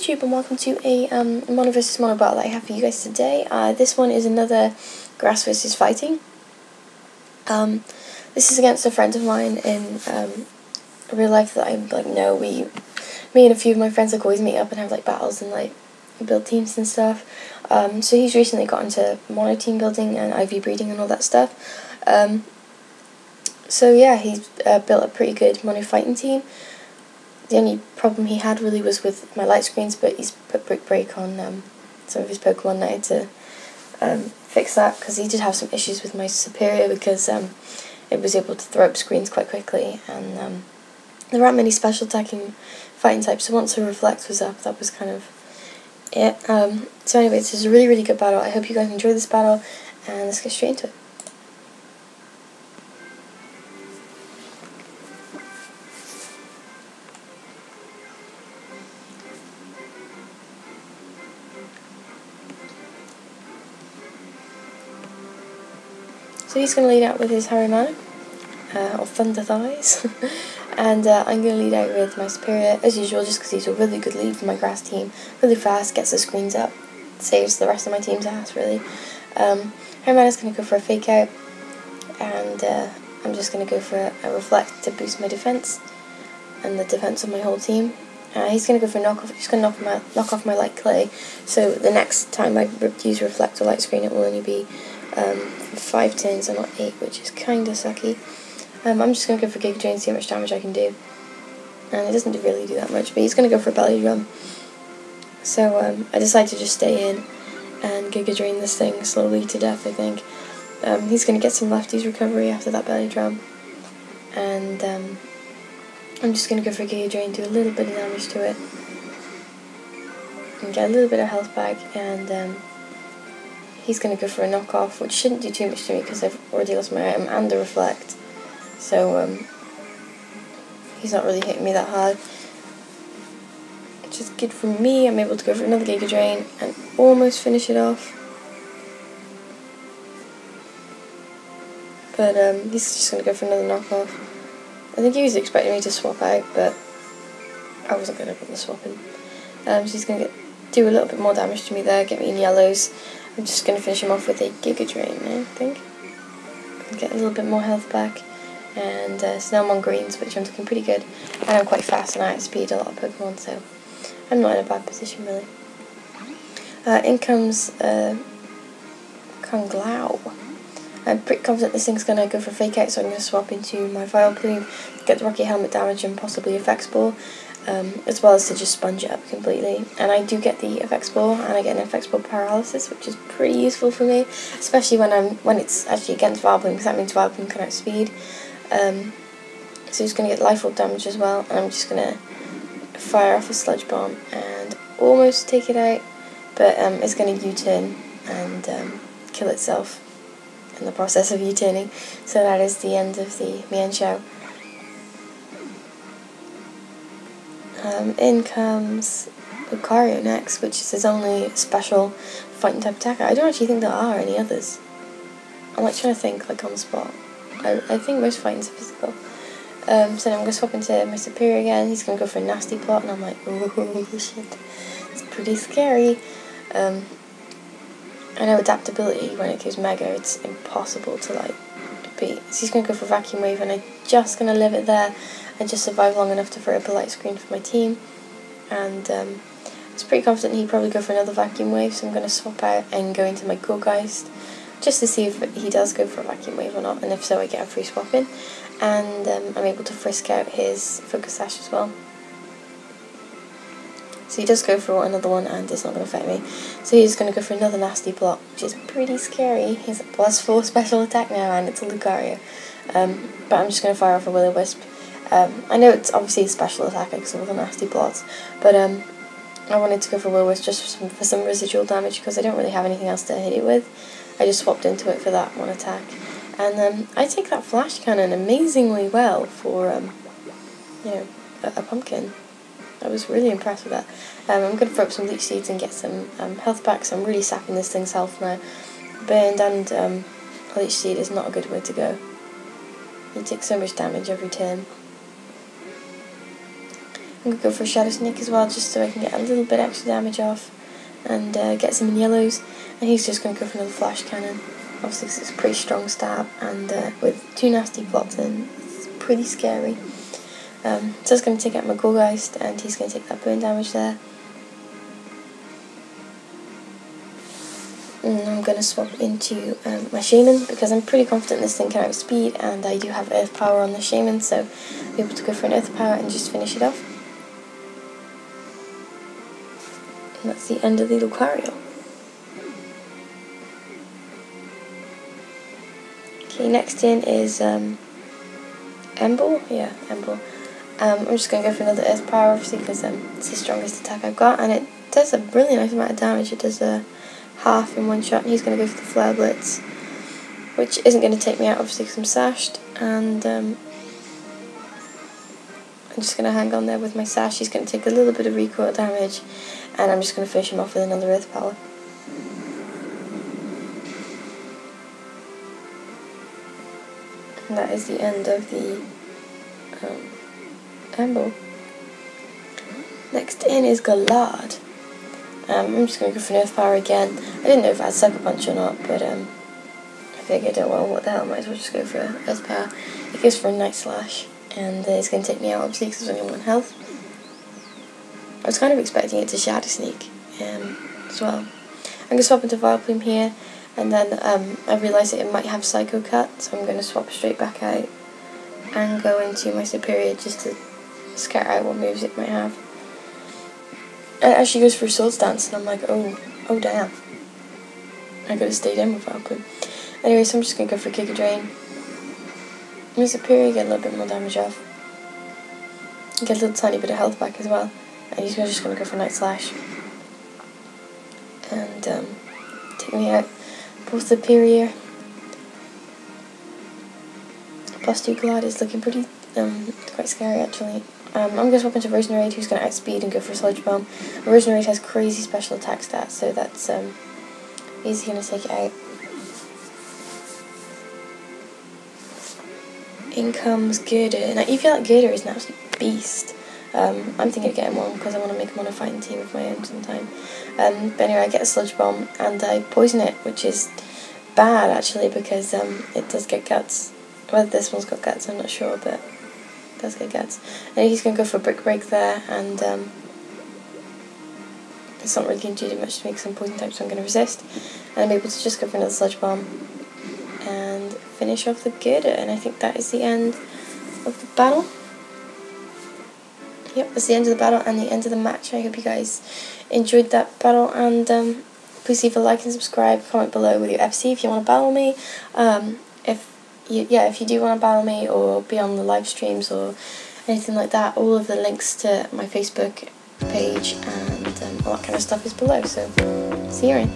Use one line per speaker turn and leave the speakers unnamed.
YouTube, and welcome to a mono versus mono battle that I have for you guys today. This one is another grass versus fighting. This is against a friend of mine in real life that I know. Me and a few of my friends always meet up and have battles and build teams and stuff. So he's recently got into mono team building and IV breeding and all that stuff. So yeah, he's built a pretty good mono fighting team. The only problem he had really was with my light screens, but he's put Brick Break on some of his Pokemon now to fix that, because he did have some issues with my Superior because it was able to throw up screens quite quickly, and there aren't many special attacking fighting types, so once the Reflect was up, that was kind of it. So anyway, this is a really good battle. I hope you guys enjoy this battle, and let's get straight into it. So he's going to lead out with his Harryman, or Thunder Thighs, and I'm going to lead out with my Superior, as usual, just because he's a really good lead for my grass team. Really fast, gets the screens up, saves the rest of my team's ass, really. Harryman is going to go for a Fake Out, and I'm just going to go for a Reflect to boost my defense, and the defense of my whole team. He's going to go for a knockoff. He's going to knock off my Light Clay, so the next time I use Reflect or Light Screen, it will only be 5 turns and not 8, which is kinda sucky. I'm just going to go for Giga Drain and see how much damage I can do. And it doesn't really do that much, but he's going to go for a Belly Drum. So I decided to just stay in and Giga Drain this thing slowly to death, I think. He's going to get some lefties recovery after that Belly Drum. And I'm just going to go for Giga Drain, do a little bit of damage to it. And get a little bit of health back, and he's going to go for a knockoff, which shouldn't do too much to me because I've already lost my item and a Reflect. So he's not really hitting me that hard. Which is good for me. I'm able to go for another Giga Drain and almost finish it off. But he's just going to go for another knockoff. I think he was expecting me to swap out, but I wasn't going to put the swap in. So he's going to do a little bit more damage to me there, get me in yellows. I'm just going to finish him off with a Giga Drain, I think. Get a little bit more health back. And so now I'm on greens, which I'm looking pretty good. And I'm quite fast and I outspeed a lot of Pokemon, so I'm not in a bad position, really. In comes Konglao. I'm pretty confident this thing's going to go for a Fake Out, so I'm going to swap into my Vile Plume, get the Rocky Helmet damage and possibly Effects Ball. As well as to just sponge it up completely. And I do get the Effects Ball, and I get an Effects Ball Paralysis, which is pretty useful for me, especially when it's actually against Vile Plume, because that means Vile Plume can outspeed. So he's going to get Life Orb damage as well, and I'm just going to fire off a Sludge Bomb and almost take it out, but it's going to U-turn and kill itself in the process of U-turning. So that is the end of the Mienshao. In comes Lucario next, which is his only special fighting type attacker. I don't actually think there are any others. I'm trying to think on the spot. I think most fightings are physical. So now I'm going to swap into my Superior again. He's going to go for a Nasty Plot, and I'm like, oh shit, it's pretty scary. I know adaptability, when it goes Mega, it's impossible to beat. So he's going to go for Vacuum Wave, and I'm just going to leave it there and just survive long enough to throw up a Light Screen for my team. And I was pretty confident he'd probably go for another Vacuum Wave, so I'm going to swap out and go into my Gourgeist just to see if he does go for a Vacuum Wave or not, and if so I get a free swap in. And I'm able to frisk out his Focus Sash as well. So he does go for another one, and it's not going to affect me. So he's going to go for another Nasty Plot, which is pretty scary. He's at +4 special attack now, and it's a Lucario. But I'm just going to fire off a Will-O-Wisp. I know it's obviously a special attacker because of all the Nasty Plots, but I wanted to go for Will-O-Wisp just for some residual damage, because I don't really have anything else to hit it with. I just swapped into it for that one attack. And I take that Flash Cannon amazingly well for, a pumpkin. I was really impressed with that. I'm going to throw up some Leech Seeds and get some health back, so I'm really sapping this thing's health now. Burned and Leech Seed is not a good way to go. You take so much damage every turn. I'm going to go for a Shadow Sneak as well, just so I can get a little bit extra damage off and get some in yellows. And he's just going to go for another Flash Cannon, obviously because it's a pretty strong stab, and with 2 nasty plots in, it's pretty scary. So it's going to take out my Golgeist, and he's going to take that burn damage there. And I'm going to swap into my Shaman, because I'm pretty confident this thing can outspeed, and I do have Earth Power on the Shaman, so I'll be able to go for an Earth Power and just finish it off. And that's the end of the Lucario. Okay, next in is Emble? Yeah, Emble. I'm just going to go for another Earth Power, obviously, because it's the strongest attack I've got, and it does a really nice amount of damage. It does half in one shot, and he's going to go for the Flare Blitz, which isn't going to take me out, obviously, because I'm sashed, and I'm just going to hang on there with my sash. He's going to take a little bit of recoil damage, and I'm just going to finish him off with another Earth Power. And that is the end of the Emble. Next in is Galad. I'm just going to go for an Earth Power again. I didn't know if I had Sucker Punch or not, but I figured, oh well, what the hell, might as well just go for an Earth Power. It goes for a Night Slash, and it's going to take me out, obviously, because it's only 1 health. I was kind of expecting it to Shadow Sneak as well. I'm going to swap into Vileplume here, and then I realised that it might have Psycho Cut, so I'm going to swap straight back out and go into my Superior just to scout out what moves it might have. And it actually goes for Swords Dance, and I'm like, oh damn. I could have stayed in with Vileplume. Anyway, so I'm just going to go for Giga Drain. My Superior, get a little bit more damage off. Get a little tiny bit of health back as well. And he's just going to go for Night Slash. And take me out. Both Superior. +2 Glad is looking pretty, quite scary actually. I'm going to swap into Rosenraid, who's going to outspeed and go for Sludge Bomb. Rosenraid has crazy special attack stats, so that's easy going to take it out. In comes Girder. Now, you feel like Girder is an absolute beast. I'm thinking of getting one because I want to make him on a fighting team of my own sometime. But anyway, I get a Sludge Bomb and I poison it, which is bad actually because it does get guts. Whether this one's got guts, I'm not sure, but it does get guts. And he's going to go for a Brick Break there, and it's not really going to do much to make some poison type, so I'm going to resist. And I'm able to just go for another Sludge Bomb and finish off the Girder, and I think that is the end of the battle. Yep, that's the end of the battle and the end of the match. I hope you guys enjoyed that battle, and please leave a like and subscribe, comment below with your FC if you want to battle me. If you do want to battle me or be on the live streams or anything like that, all of the links to my Facebook page and all that kind of stuff is below, so see you in.